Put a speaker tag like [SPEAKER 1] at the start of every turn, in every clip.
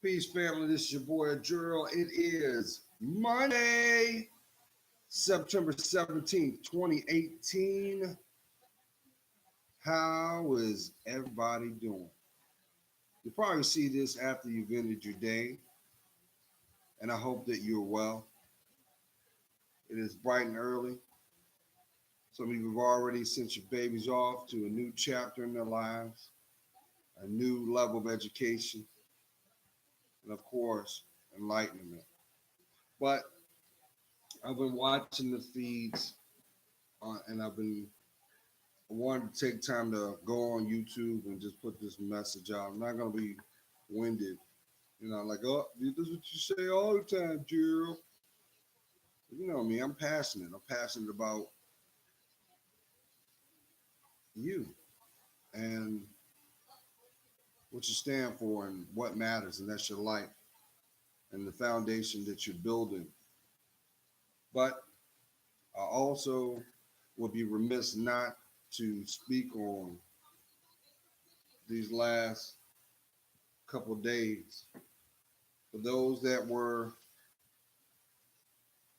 [SPEAKER 1] Peace, family. This is your boy, Gerald. It is Monday, September 17th, 2018. How is everybody doing? You probably see this after you've ended your day, and I hope that you're well. It is bright and early. Some of you have already sent your babies off to a new chapter in their lives, a new level of education, and of course, enlightenment. But I've been watching the feeds and I wanted to take time to go on YouTube and just put this message out. I'm not gonna be winded, like, oh, this is what you say all the time, Gerald. You know me, I'm passionate. I'm passionate about you and what you stand for and what matters, and that's your life and the foundation that you're building. But I also would be remiss not to speak on these last couple of days for those that were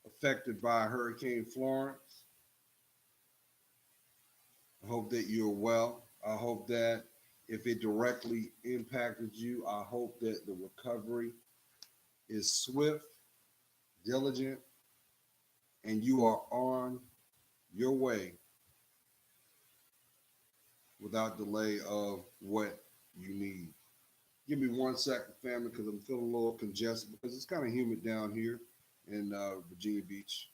[SPEAKER 1] affected by Hurricane Florence. I hope that you're well. I hope that if it directly impacted you, I hope that the recovery is swift, diligent, and you are on your way without delay of what you need. Give me 1 second, family, because I'm feeling a little congested because it's kind of humid down here in Virginia Beach.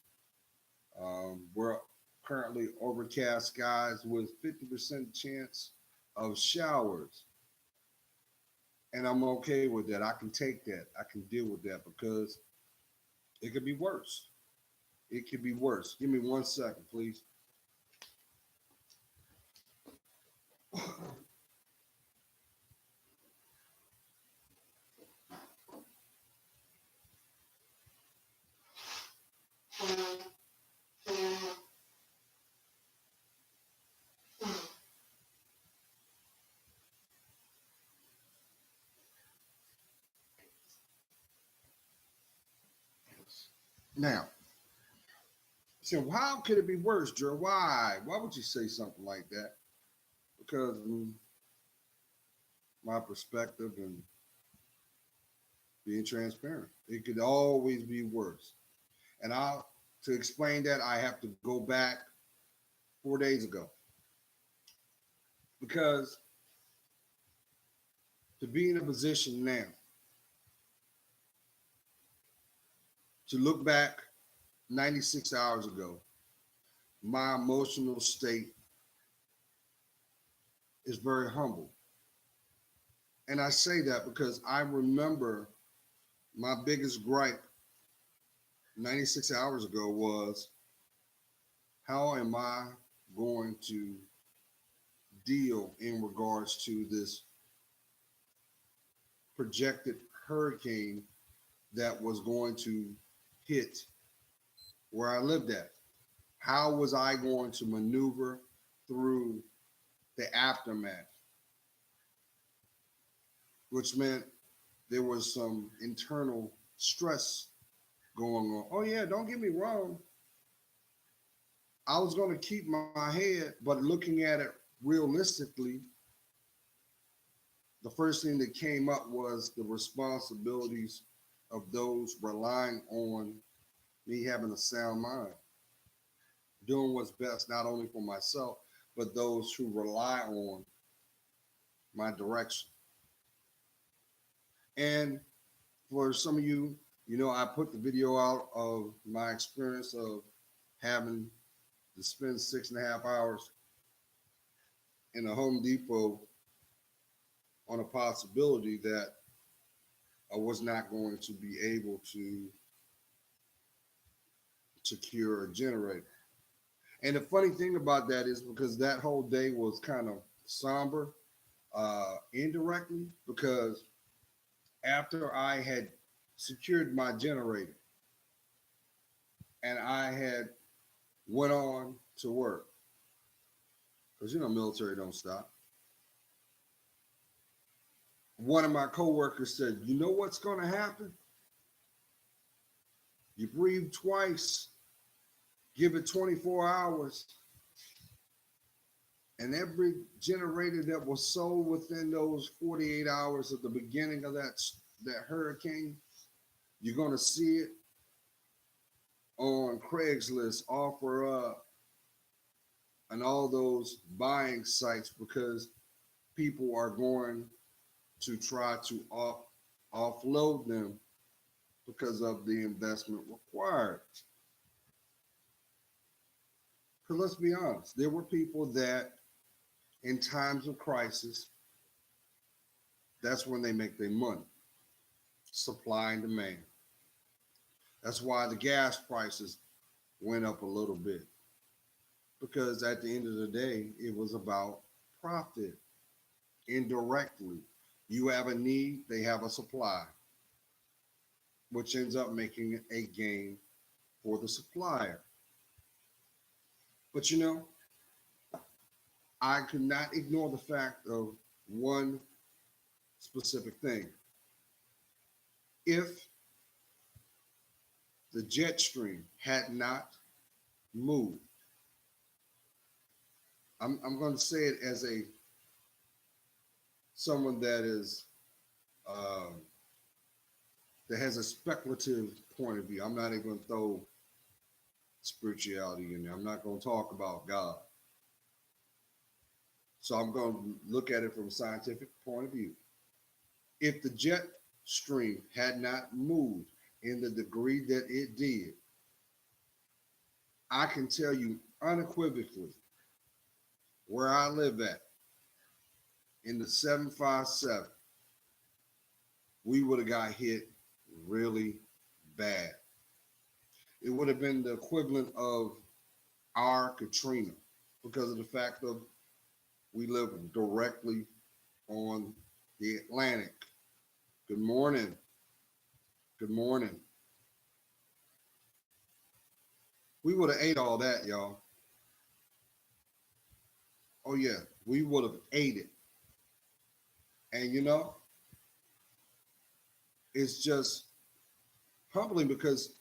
[SPEAKER 1] We're currently overcast skies with 50% chance of showers. And I'm okay with that. I can take that. I can deal with that because it could be worse. It could be worse. Give me 1 second, please. Now, so how could it be worse, Joe? Why? Why would you say something like that? Because my perspective and being transparent, it could always be worse. And to explain that, I have to go back 4 days ago because to be in a position now to look back 96 hours ago, my emotional state is very humble. And I say that because I remember my biggest gripe 96 hours ago was how am I going to deal in regards to this projected hurricane that was going to hit where I lived at? How was I going to maneuver through the aftermath? Which meant there was some internal stress going on. Oh, yeah, don't get me wrong. I was going to keep my head, but looking at it realistically, the first thing that came up was the responsibilities of those relying on me having a sound mind, doing what's best, not only for myself, but those who rely on my direction. And for some of you, I put the video out of my experience of having to spend 6.5 hours in a Home Depot on a possibility that I was not going to be able to secure a generator. And the funny thing about that is because that whole day was kind of somber, indirectly, because after I had secured my generator and I had went on to work, because military don't stop. One of my coworkers said, "You know what's going to happen? You breathe twice, give it 24 hours, and every generator that was sold within those 48 hours of the beginning of that hurricane, you're going to see it on Craigslist, OfferUp, and all those buying sites because people are going to try to offload them because of the investment required." Because let's be honest, there were people that in times of crisis, that's when they make their money. Supply and demand. That's why the gas prices went up a little bit. Because at the end of the day, it was about profit indirectly. You have a need, they have a supply, which ends up making it a gain for the supplier. But I could not ignore the fact of one specific thing. If the jet stream had not moved, I'm going to say it as a someone that is um, that has a speculative point of view. I'm not even going to throw spirituality in there. I'm not going to talk about God. So I'm going to look at it from a scientific point of view. If the jet stream had not moved in the degree that it did, I can tell you unequivocally where I live at in the 757, we would have got hit really bad. It would have been the equivalent of our Katrina because of the fact of we live directly on the Atlantic. Good morning. Good morning. We would have ate all that, y'all. Oh yeah, we would have ate it. And it's just humbling because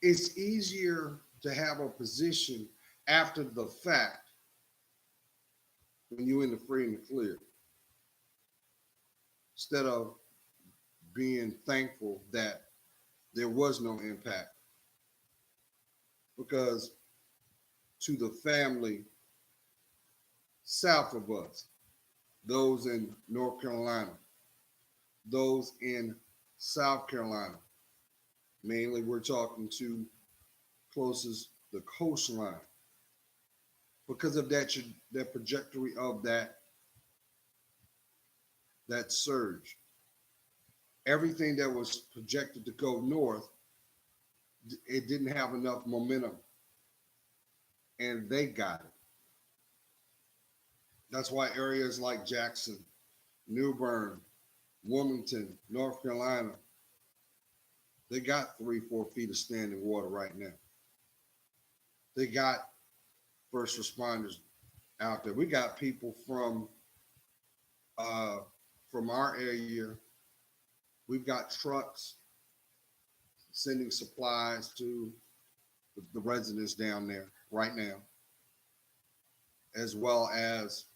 [SPEAKER 1] it's easier to have a position after the fact when you're in the free and the clear instead of being thankful that there was no impact. Because to the family south of us, those in North Carolina, those in South Carolina, mainly we're talking to closest the coastline, because of that trajectory of that surge. Everything that was projected to go north, it didn't have enough momentum, and they got it. That's why areas like Jackson, New Bern, Wilmington, North Carolina, they got 3, 4 feet of standing water right now. They got first responders out there. We got people uh, from our area. We've got trucks sending supplies to the residents down there right now, as well as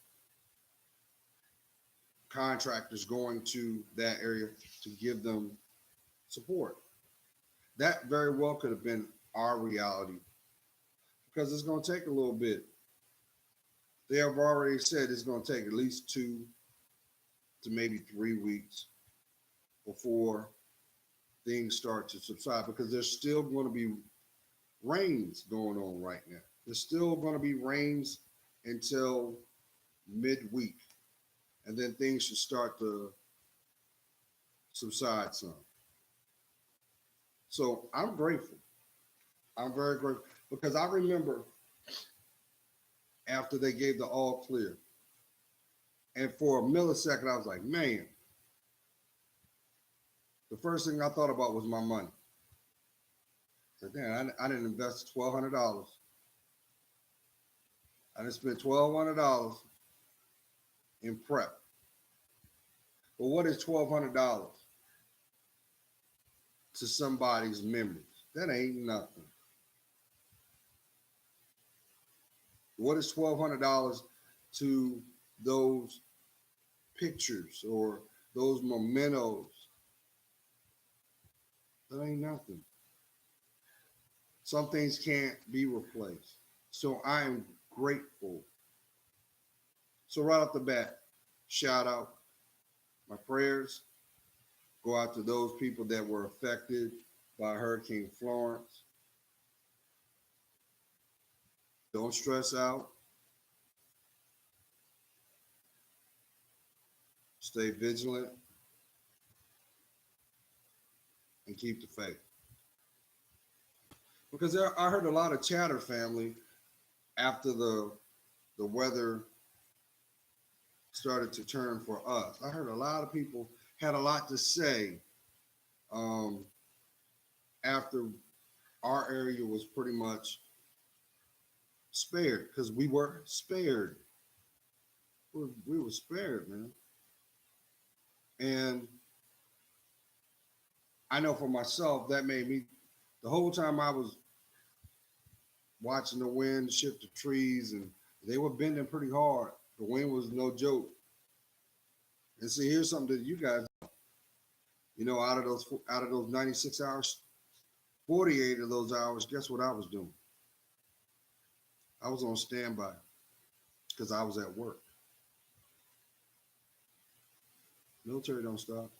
[SPEAKER 1] contractors going to that area to give them support. That very well could have been our reality because it's going to take a little bit. They have already said it's going to take at least 2 to maybe 3 weeks before things start to subside because there's still going to be rains going on right now. There's still going to be rains until midweek, and then things should start to subside some. So I'm grateful. I'm very grateful because I remember after they gave the all clear, and for a millisecond, I was like, man, the first thing I thought about was my money. I said, damn, I didn't invest $1,200. I didn't spend $1,200 in prep. But what is $1,200 to somebody's memories? That ain't nothing. What is $1,200 to those pictures or those mementos? That ain't nothing. Some things can't be replaced. So I am grateful. So right off the bat, shout out. My prayers go out to those people that were affected by Hurricane Florence. Don't stress out. Stay vigilant and keep the faith. Because I heard a lot of chatter, family, after the weather started to turn for us. I heard a lot of people had a lot to say um, after our area was pretty much spared because we were spared. We were spared, man. And I know for myself that made me the whole time I was watching the wind shift the trees and they were bending pretty hard. The wind was no joke. And see, here's something that you guys, out of those 96 hours, 48 of those hours, guess what I was doing? I was on standby because I was at work. Military don't stop.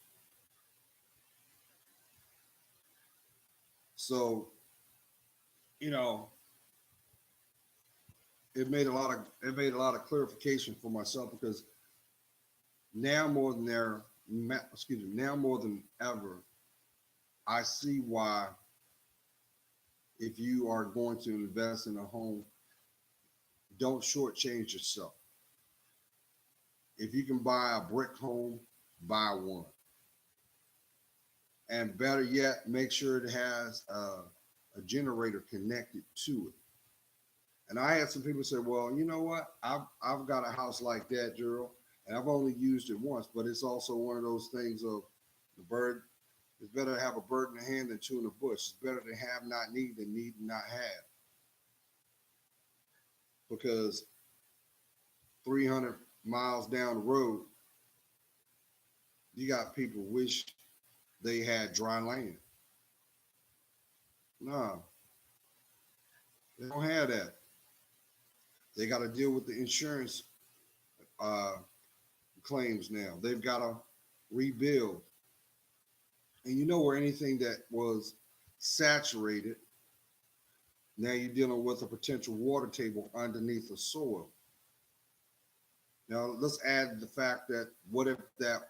[SPEAKER 1] So, you know, it made a lot of clarification for myself because now more than ever, now more than ever, I see why if you are going to invest in a home, don't shortchange yourself. If you can buy a brick home, buy one. And better yet, make sure it has a generator connected to it. And I had some people say, well, you know what? I've got a house like that, Gerald, and I've only used it once, but it's also one of those things of the bird. It's better to have a bird in the hand than two in the bush. It's better to have not need than need not have. Because 300 miles down the road, you got people wish they had dry land. No, they don't have that. They got to deal with the insurance uh, claims now. They've got to rebuild. And you know where anything that was saturated, now you're dealing with a potential water table underneath the soil. Now let's add the fact that what if that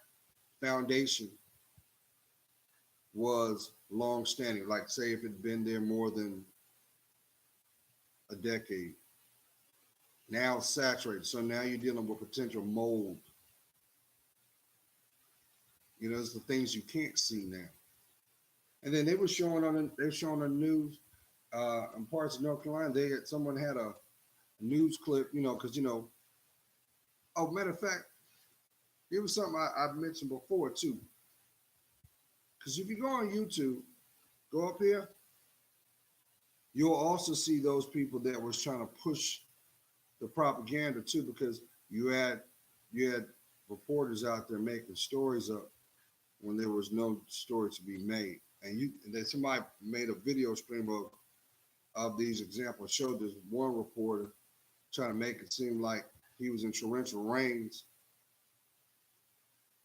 [SPEAKER 1] foundation was long standing, like say if it'd been there more than a decade. Now it's saturated. So now you're dealing with potential mold. It's the things you can't see now. And then they were showing on the news in parts of North Carolina. Someone had a news clip, because oh, matter of fact, it was something I mentioned before too. Because if you go on YouTube, go up here, you'll also see those people that was trying to push the propaganda too, because you had reporters out there making stories up when there was no story to be made, and then somebody made a video stream of these examples. Showed this one reporter trying to make it seem like he was in torrential rains,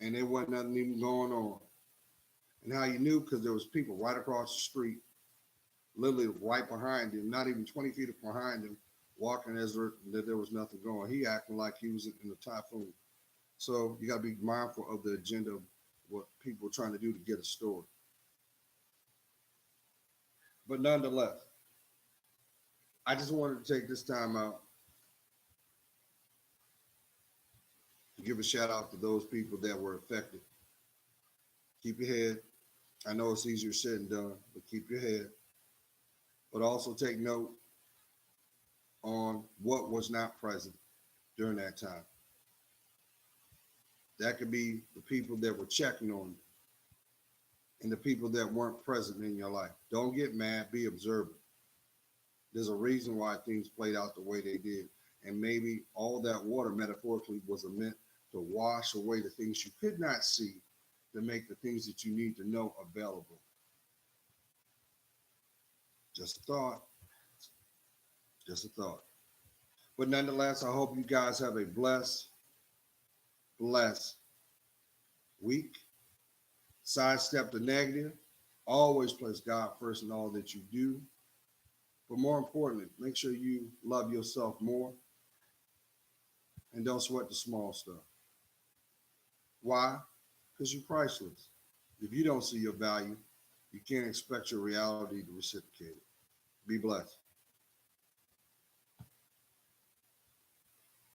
[SPEAKER 1] and there wasn't nothing even going on. And how you knew because there was people right across the street, literally right behind him, not even 20 feet behind him, walking as that there was nothing going. He acting like he was in a typhoon. So you got to be mindful of the agenda of what people are trying to do to get a story. But nonetheless, I just wanted to take this time out to give a shout out to those people that were affected. Keep your head. I know it's easier said than done, but keep your head. But also take note on what was not present during that time. That could be the people that were checking on you and the people that weren't present in your life. Don't get mad, be observant. There's a reason why things played out the way they did. And maybe all that water metaphorically was meant to wash away the things you could not see to make the things that you need to know available. Just a thought, just a thought. But nonetheless, I hope you guys have a blessed week. Sidestep the negative. Always place God first in all that you do. But more importantly, make sure you love yourself more and don't sweat the small stuff. Why? Because you're priceless. If you don't see your value, you can't expect your reality to reciprocate it. Be blessed.